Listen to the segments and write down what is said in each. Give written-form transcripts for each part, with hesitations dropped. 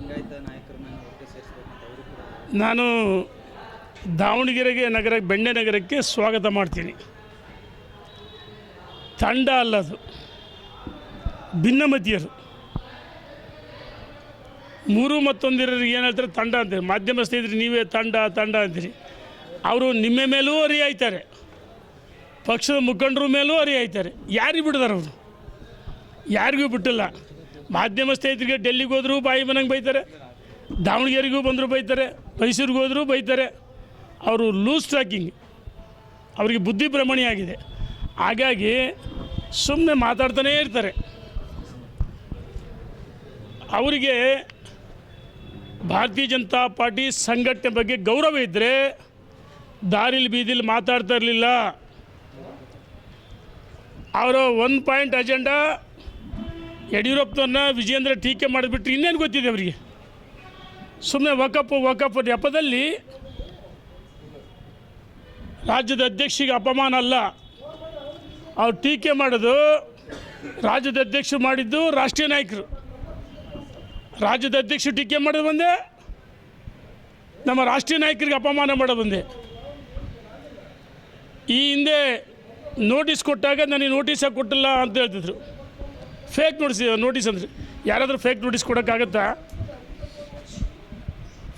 ಲಿಂಗಾಯತ ನಾಯಕರನ್ನ ಒಟ್ಟಿಗೆ ಸೇರಿಸಬೇಕು ಅಂತ ಅವರು ಕೂಡ ನಾನು ದಾವಣಗೆರೆಗೆ ಬೆಣ್ಣೆ ನಗರಕ್ಕೆ ಸ್ವಾಗತ ಮಾಡ್ತೀನಿ. ತಂಡ ಅಲ್ಲದು, ಭಿನ್ನಮತೀಯರು ಮೂರು ಮತ್ತೊಂದಿರೋರಿಗೆ ಏನು ಹೇಳ್ತಾರೆ ತಂಡ ಅಂತೀರಿ. ಮಾಧ್ಯಮ ಸ್ನೇಹಿತರು ನೀವೇ ತಂಡ ಅಂತೀರಿ. ಅವರು ನಿಮ್ಮ ಮೇಲೂ ಅರಿಯಾಯ್ತಾರೆ, ಪಕ್ಷದ ಮುಖಂಡರ ಮೇಲೂ ಅರಿಯಾಯ್ತಾರೆ. ಯಾರಿಗೆ ಬಿಡ್ತಾರೆ ಅವರು? ಯಾರಿಗೂ ಬಿಟ್ಟಿಲ್ಲ. ಮಾಧ್ಯಮ ಸ್ನೇಹಿತರಿಗೆ ಡೆಲ್ಲಿಗೆ ಹೋದರೂ ಬಾಯಿ ಮನಂಗೆ ಬೈತಾರೆ, ದಾವಣಗೆರೆಗೂ ಬಂದರೂ ಬೈತಾರೆ, ಮೈಸೂರಿಗೆ ಹೋದರೂ ಬೈತಾರೆ. ಅವರು ಲೂಸ್ ಟ್ರ್ಯಾಕಿಂಗ್, ಅವರಿಗೆ ಬುದ್ಧಿ ಭ್ರಮಣೆ ಆಗಿದೆ. ಹಾಗಾಗಿ ಸುಮ್ಮನೆ ಮಾತಾಡ್ತಾನೇ ಇರ್ತಾರೆ. ಅವರಿಗೆ ಭಾರತೀಯ ಜನತಾ ಪಾರ್ಟಿ ಸಂಘಟನೆ ಬಗ್ಗೆ ಗೌರವ ಇದ್ದರೆ ದಾರಿಲಿ ಬೀದಿಲಿ ಮಾತಾಡ್ತಾ ಇರಲಿಲ್ಲ. ಅವರ 1 ಪಾಯಿಂಟ್ ಅಜೆಂಡಾ ಯಡಿಯೂರಪ್ಪನವ್ರನ್ನ ವಿಜಯೇಂದ್ರ ಟೀಕೆ ಮಾಡಿಬಿಟ್ರೆ ಇನ್ನೇನು ಗೊತ್ತಿದೆ ಅವರಿಗೆ? ಸುಮ್ಮನೆ ವಕಫ್ ನೆಪದಲ್ಲಿ ರಾಜ್ಯದ ಅಧ್ಯಕ್ಷರಿಗೆ ಅಪಮಾನ ಅಲ್ಲ. ಅವ್ರು ಟೀಕೆ ಮಾಡೋದು ರಾಜ್ಯದ ಅಧ್ಯಕ್ಷರು ಮಾಡಿದ್ದು ರಾಷ್ಟ್ರೀಯ ನಾಯಕರು. ರಾಜ್ಯದ ಅಧ್ಯಕ್ಷರು ಟೀಕೆ ಮಾಡೋದು ಬಂದೆ, ನಮ್ಮ ರಾಷ್ಟ್ರೀಯ ನಾಯಕರಿಗೆ ಅಪಮಾನ ಮಾಡೋದು ಬಂದೆ. ಈ ಹಿಂದೆ ನೋಟಿಸ್ ಕೊಟ್ಟಾಗ ನನಗೆ ನೋಟಿಸಾಗಿ ಕೊಟ್ಟಿಲ್ಲ ಅಂತ ಹೇಳ್ತಿದ್ರು. ಫೇಕ್ ನೋಟಿಸ್ ಅಂದರೆ ಯಾರಾದರೂ ಫೇಕ್ ನೋಟಿಸ್ ಕೊಡೋಕ್ಕಾಗತ್ತಾ?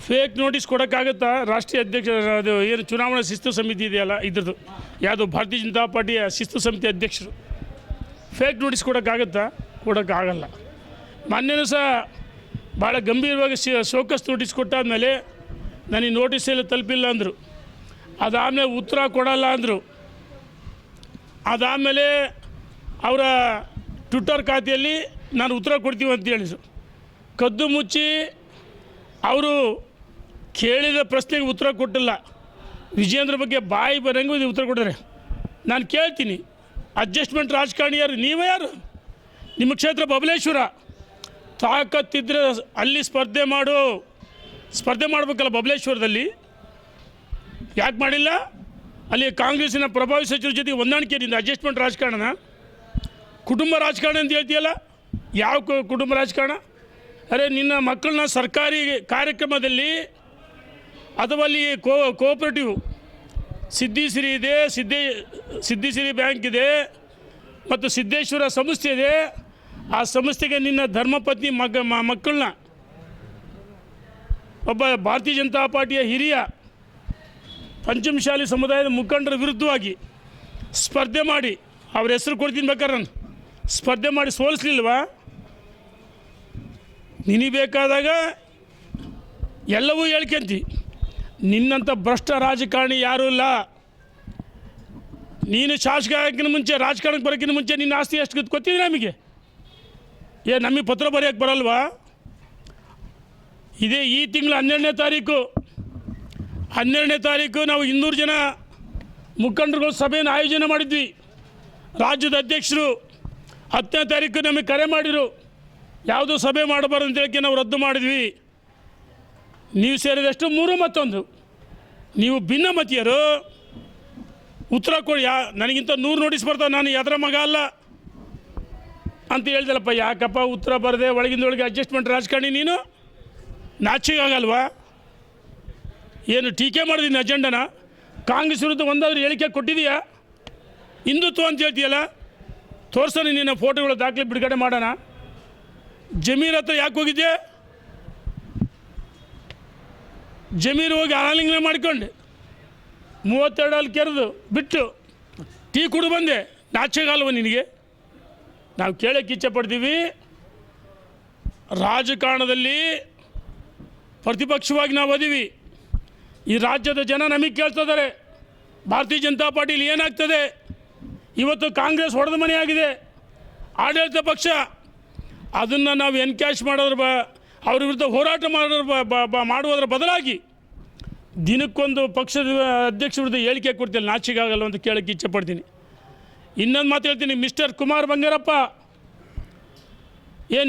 ಫೇಕ್ ನೋಟಿಸ್ ಕೊಡೋಕ್ಕಾಗತ್ತಾ? ರಾಷ್ಟ್ರೀಯ ಅಧ್ಯಕ್ಷ ಅದು ಏನು ಚುನಾವಣಾ ಶಿಸ್ತು ಸಮಿತಿ ಇದೆಯಲ್ಲ, ಇದ್ರದ್ದು ಯಾವುದು ಭಾರತೀಯ ಜನತಾ ಪಾರ್ಟಿಯ ಶಿಸ್ತು ಸಮಿತಿ ಅಧ್ಯಕ್ಷರು ಫೇಕ್ ನೋಟಿಸ್ ಕೊಡೋಕ್ಕಾಗತ್ತಾ? ಕೊಡೋಕ್ಕಾಗಲ್ಲ. ಮೊನ್ನೆನೂ ಸಹ ಭಾಳ ಗಂಭೀರವಾಗಿ ಶೋಕಸ್ ನೋಟಿಸ್ ಕೊಟ್ಟಾದಮೇಲೆ ನನಗೆ ನೋಟಿಸ್ ಎಲ್ಲ ತಲುಪಿಲ್ಲ ಅಂದರು. ಅದಾದಮೇಲೆ ಉತ್ತರ ಕೊಡಲ್ಲ ಅಂದರು. ಅದಾದಮೇಲೆ ಅವರ ಟ್ವಿಟ್ಟರ್ ಖಾತೆಯಲ್ಲಿ ನಾನು ಉತ್ತರ ಕೊಡ್ತೀವಿ ಅಂತ ಹೇಳಿದರು. ಕದ್ದು ಮುಚ್ಚಿ ಅವರು ಕೇಳಿದ ಪ್ರಶ್ನೆಗೆ ಉತ್ತರ ಕೊಟ್ಟಿಲ್ಲ. ವಿಜಯೇಂದ್ರ ಬಗ್ಗೆ ಬಾಯಿ ಬರಂಗೂ ಇದು ಉತ್ತರ ಕೊಟ್ಟಿದ್ದಾರೆ. ನಾನು ಕೇಳ್ತೀನಿ, ಅಡ್ಜಸ್ಟ್ಮೆಂಟ್ ರಾಜಕಾರಣಿ ಯಾರು? ನೀವೇ ಯಾರು? ನಿಮ್ಮ ಕ್ಷೇತ್ರ ಬಬಲೇಶ್ವರ, ತಾಕತ್ತಿದ್ರೆ ಅಲ್ಲಿ ಸ್ಪರ್ಧೆ ಮಾಡಬೇಕಲ್ಲ ಬಬಲೇಶ್ವರದಲ್ಲಿ. ಯಾಕೆ ಮಾಡಿಲ್ಲ? ಅಲ್ಲಿ ಕಾಂಗ್ರೆಸ್ಸಿನ ಪ್ರಭಾವಿ ಸಚಿವರ ಜೊತೆಗೆ ಹೊಂದಾಣಿಕೆ ನಿಂದ ಅಡ್ಜಸ್ಟ್ಮೆಂಟ್ ರಾಜಕಾರಣ, ಕುಟುಂಬ ರಾಜಕಾರಣ ಅಂತ ಹೇಳ್ತೀಯಲ್ಲ. ಯಾವ ಕುಟುಂಬ ರಾಜಕಾರಣ? ಅರೆ ನಿನ್ನ ಮಕ್ಕಳನ್ನ ಸರ್ಕಾರಿ ಕಾರ್ಯಕ್ರಮದಲ್ಲಿ ಅಥವಾ ಅಲ್ಲಿ ಕೋಆಪರೇಟಿವ್ ಸಿದ್ಧಿಸಿರಿ ಇದೆ, ಸಿದ್ಧಿಸಿರಿ ಬ್ಯಾಂಕ್ ಇದೆ ಮತ್ತು ಸಿದ್ದೇಶ್ವರ ಸಂಸ್ಥೆ ಇದೆ. ಆ ಸಂಸ್ಥೆಗೆ ನಿನ್ನ ಧರ್ಮಪತ್ನಿ ಮಕ್ಕಳನ್ನ ಒಬ್ಬ ಭಾರತೀಯ ಜನತಾ ಪಾರ್ಟಿಯ ಹಿರಿಯ ಪಂಚಮಶಾಲಿ ಸಮುದಾಯದ ಮುಖಂಡರ ವಿರುದ್ಧವಾಗಿ ಸ್ಪರ್ಧೆ ಮಾಡಿ, ಅವ್ರ ಹೆಸರು ಕೊಡ್ತೀನಿ ಬೇಕಾದ್ರೆ, ನಾನು ಸ್ಪರ್ಧೆ ಮಾಡಿ ಸೋಲಿಸ್ಲಿಲ್ವಾ? ನಿನಗೆ ಬೇಕಾದಾಗ ಎಲ್ಲವೂ ಹೇಳ್ಕೊಂತಿ. ನಿನ್ನಂಥ ಭ್ರಷ್ಟ ರಾಜಕಾರಣಿ ಯಾರೂ ಇಲ್ಲ. ನೀನು ಶಾಸಕ ಆಗೋಕ್ಕಿಂತ ಮುಂಚೆ, ರಾಜಕಾರಣಕ್ಕೆ ಬರೋಕ್ಕಿಂತ ಮುಂಚೆ ನಿನ್ನ ಆಸ್ತಿ ಎಷ್ಟು ಗೊತ್ತಿದೆ ನಮಗೆ? ನಮಗೆ ಪತ್ರ ಬರೆಯೋಕ್ಕೆ ಬರಲ್ವಾ? ಇದೇ ಈ ತಿಂಗಳು 12ನೇ ತಾರೀಕು ನಾವು 200 ಜನ ಮುಖಂಡರುಗಳು ಸಭೆಯನ್ನು ಆಯೋಜನೆ ಮಾಡಿದ್ವಿ. ರಾಜ್ಯದ ಅಧ್ಯಕ್ಷರು 10ನೇ ತಾರೀಕು ನಮಗೆ ಕರೆ ಮಾಡಿದರು, ಯಾವುದೂ ಸಭೆ ಮಾಡಬಾರ್ದು ಅಂತ ಹೇಳಕ್ಕೆ ನಾವು ರದ್ದು ಮಾಡಿದ್ವಿ. ನೀವು ಸೇರಿದಷ್ಟು 3 ಮತ್ತೊಂದು. ನೀವು ಭಿನ್ನಮತೀಯರು, ಉತ್ತರ ಕೊಡಿ. ನನಗಿಂತ 100 ನೋಟಿಸ್ ಬರ್ತಾವೆ, ನಾನು ಅದರ ಮಗ ಅಲ್ಲ ಅಂತ ಹೇಳ್ದಲ್ಲಪ್ಪ. ಯಾಕಪ್ಪ ಉತ್ತರ ಬರದೆ ಒಳಗಿಂದೊಳಗೆ ಅಡ್ಜಸ್ಟ್ಮೆಂಟ್ ರಾಜಕಾರಣಿ? ನೀನು ನಾಚಿಗಾಗಲ್ವಾ? ಏನು ಟೀಕೆ ಮಾಡಿದ್ದೀನಿ ಅಜೆಂಡನ? ಕಾಂಗ್ರೆಸ್ ವಿರುದ್ಧ ಒಂದಾದರೂ ಹೇಳಿಕೆ ಕೊಟ್ಟಿದೆಯಾ? ಹಿಂದುತ್ವ ಅಂತ ಹೇಳ್ತೀಯಲ್ಲ, ತೋರ್ಸೋಣ ನಿನ್ನ ಫೋಟೋಗಳ ದಾಖಲೆ ಬಿಡುಗಡೆ ಮಾಡೋಣ. ಜಮೀರ್ ಹತ್ರ ಯಾಕೆ ಹೋಗಿದ್ದೆ? ಜಮೀರ್ ಹೋಗಿ ಆಲಿಂಗನ ಮಾಡ್ಕೊಂಡು 32 ಅಲ್ಲಿ ಕೆರೆದು ಬಿಟ್ಟು ಟೀ ಕುಡಿದು ಬಂದೆ. ನಾಚಿಗಾಲ್ವ ನಿನಗೆ? ನಾವು ಕೇಳೋಕ್ಕೆ ಇಚ್ಛೆ ಪಡ್ತೀವಿ, ರಾಜಕಾರಣದಲ್ಲಿ ಪ್ರತಿಪಕ್ಷವಾಗಿ ನಾವು ಅದೀವಿ. ಈ ರಾಜ್ಯದ ಜನ ನಮಗೆ ಕೇಳ್ತಿದ್ದಾರೆ, ಭಾರತೀಯ ಜನತಾ ಪಾರ್ಟಿಲಿ ಏನಾಗ್ತದೆ? ಇವತ್ತು ಕಾಂಗ್ರೆಸ್ ಹೊಡೆದ ಮನೆಯಾಗಿದೆ, ಆಡಳಿತ ಪಕ್ಷ. ಅದನ್ನು ನಾವು ಎನ್ಕ್ಯಾಶ್ ಅವ್ರ ವಿರುದ್ಧ ಹೋರಾಟ ಮಾಡುವುದರ ಬದಲಾಗಿ ದಿನಕ್ಕೊಂದು ಪಕ್ಷದ ಅಧ್ಯಕ್ಷ ವಿರುದ್ಧ ಹೇಳಿಕೆ ಕೊಡ್ತೀನಿ. ನಾಚಿಗಾಗಲ್ಲ ಅಂತ ಕೇಳೋಕ್ಕೆ ಇಚ್ಛೆ ಪಡ್ತೀನಿ. ಇನ್ನೊಂದು ಮಾತು ಹೇಳ್ತೀನಿ, ಮಿಸ್ಟರ್ ಕುಮಾರ್ ಬಂಗಾರಪ್ಪ,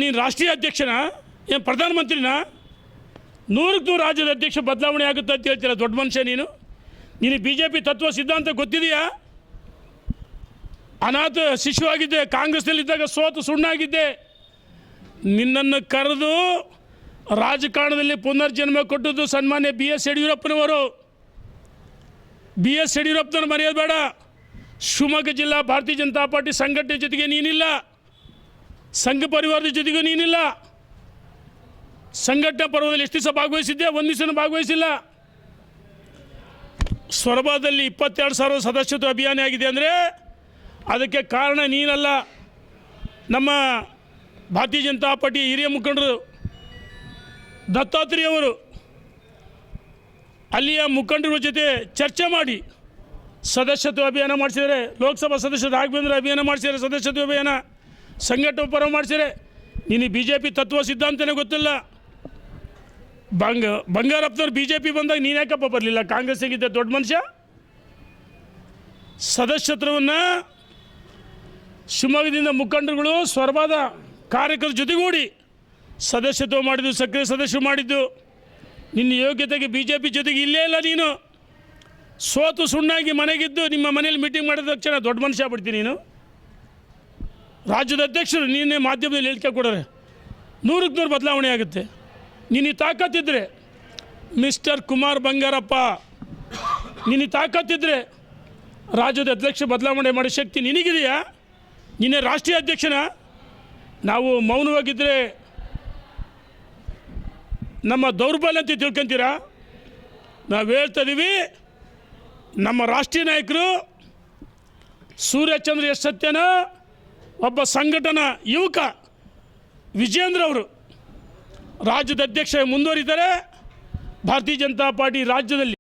ನೀನು ರಾಷ್ಟ್ರೀಯ ಅಧ್ಯಕ್ಷನಾ? ಪ್ರಧಾನಮಂತ್ರಿನಾ? 100ಕ್ಕೆ 100 ರಾಜ್ಯದ ಅಧ್ಯಕ್ಷ ಬದಲಾವಣೆ ಆಗುತ್ತೆ ಅಂತ ಹೇಳ್ತೀರ. ದೊಡ್ಡ ಮನುಷ್ಯ ನೀನು. BJP ತತ್ವ ಸಿದ್ಧಾಂತ ಗೊತ್ತಿದೆಯಾ? ಅನಾಥ ಶಿಶುವಾಗಿದ್ದೆ, ಕಾಂಗ್ರೆಸ್ನಲ್ಲಿದ್ದಾಗ ಸೋತು ಸುಣ್ಣಾಗಿದ್ದೆ. ನಿನ್ನನ್ನು ಕರೆದು ರಾಜಕಾರಣದಲ್ಲಿ ಪುನರ್ಜನ್ಮ ಕೊಟ್ಟದ್ದು ಸನ್ಮಾನ್ಯ BS ಯಡಿಯೂರಪ್ಪನವರು. BS ಯಡಿಯೂರಪ್ಪನವ್ರು ಮರೆಯೋದು ಬೇಡ. ಶಿವಮೊಗ್ಗ ಜಿಲ್ಲಾ ಭಾರತೀಯ ಜನತಾ ಪಾರ್ಟಿ ಸಂಘಟನೆ ಜೊತೆಗೆ ನೀನಿಲ್ಲ, ಸಂಘ ಪರಿವಾರದ ಜೊತೆಗೂ ನೀನಿಲ್ಲ. ಸಂಘಟನಾ ಪರ್ವದಲ್ಲಿ ಎಷ್ಟು ದಿವಸ ಭಾಗವಹಿಸಿದ್ದೆ? ಒಂದು ದಿವಸನೂ ಭಾಗವಹಿಸಿಲ್ಲ. ಸೊರಬದಲ್ಲಿ 22,000 ಸದಸ್ಯತ್ವ ಅಭಿಯಾನ ಆಗಿದೆ ಅಂದರೆ ಅದಕ್ಕೆ ಕಾರಣ ನೀನಲ್ಲ, ನಮ್ಮ ಭಾರತೀಯ ಜನತಾ ಪಾರ್ಟಿ ಹಿರಿಯ ಮುಖಂಡರು ದತ್ತಾತ್ರೇಯ ಅವರು ಅಲ್ಲಿಯ ಮುಖಂಡರ ಜೊತೆ ಚರ್ಚೆ ಮಾಡಿ ಸದಸ್ಯತ್ವ ಅಭಿಯಾನ ಮಾಡಿಸಿದರೆ. ಲೋಕಸಭಾ ಸದಸ್ಯರು ರಾಘವೇಂದ್ರ ಅಭಿಯಾನ ಮಾಡಿಸಿದರೆ, ಸದಸ್ಯತ್ವ ಅಭಿಯಾನ ಸಂಘಟನೆ ಪರ ಮಾಡಿಸಿದರೆ. ನೀನು BJP ತತ್ವ ಸಿದ್ಧಾಂತನೇ ಗೊತ್ತಿಲ್ಲ. ಬಂಗಾರಪ್ಪನವ್ರು BJP ಬಂದಾಗ ನೀನು ಯಾಕಪ್ಪ ಬರಲಿಲ್ಲ? ಕಾಂಗ್ರೆಸ್ಸಿಗಿದ್ದ ದೊಡ್ಡ ಮನುಷ್ಯ. ಸದಸ್ಯತ್ವವನ್ನು ಶಿವಮೊಗ್ಗದಿಂದ ಮುಖಂಡರುಗಳು ಸ್ವರ್ಬಾದ ಕಾರ್ಯಕರ್ತರ ಜೊತೆಗೂಡಿ ಸದಸ್ಯತ್ವ ಮಾಡಿದ್ದು, ಸಕ್ರಿಯ ಸದಸ್ಯರು ಮಾಡಿದ್ದು. ನಿನ್ನ ಯೋಗ್ಯತೆಗೆ BJP ಜೊತೆಗೆ ಇಲ್ಲೇ ಇಲ್ಲ. ನೀನು ಸೋತು ಸುಣ್ಣಾಗಿ ಮನೆಗಿದ್ದು ನಿಮ್ಮ ಮನೇಲಿ ಮೀಟಿಂಗ್ ಮಾಡಿದ ತಕ್ಷಣ ದೊಡ್ಡ ಮನುಷ್ಯ ಆಗ್ಬಿಡ್ತೀನಿ. ನೀನು ರಾಜ್ಯದ ಅಧ್ಯಕ್ಷರು, ನೀನೇ ಮಾಧ್ಯಮದಲ್ಲಿ ಹೇಳಿಕೆ ಕೊಡೋರೆ 100ಕ್ಕೆ 100 ಬದಲಾವಣೆ ಆಗುತ್ತೆ. ನೀನು ತಾಕತ್ತಿದ್ರೆ ಮಿಸ್ಟರ್ ಕುಮಾರ್ ಬಂಗಾರಪ್ಪ, ನೀನು ತಾಕತ್ತಿದ್ರೆ ರಾಜ್ಯದ ಅಧ್ಯಕ್ಷ ಬದಲಾವಣೆ ಮಾಡೋ ಶಕ್ತಿ ನಿನಗಿದೆಯಾ? ನೀನೇ ರಾಷ್ಟ್ರೀಯ ಅಧ್ಯಕ್ಷನ? ನಾವು ಮೌನವಾಗಿದ್ದರೆ ನಮ್ಮ ದೌರ್ಬಲ್ಯ ಅಂತ ತಿಳ್ಕೊಂತೀರಾ? ನಾವು ಹೇಳ್ತಾ ಇದ್ದೀವಿ, ನಮ್ಮ ರಾಷ್ಟ್ರೀಯ ನಾಯಕರು ಸೂರ್ಯಚಂದ್ರ ಎಸ್ ಸತ್ಯನ ಒಬ್ಬ ಸಂಘಟನಾ ಯುವಕ ವಿಜೇಂದ್ರ ಅವರು ರಾಜ್ಯದ ಅಧ್ಯಕ್ಷ ಮುಂದುವರಿತಾರೆ. ಭಾರತೀಯ ಜನತಾ ಪಾರ್ಟಿ ರಾಜ್ಯದಲ್ಲಿ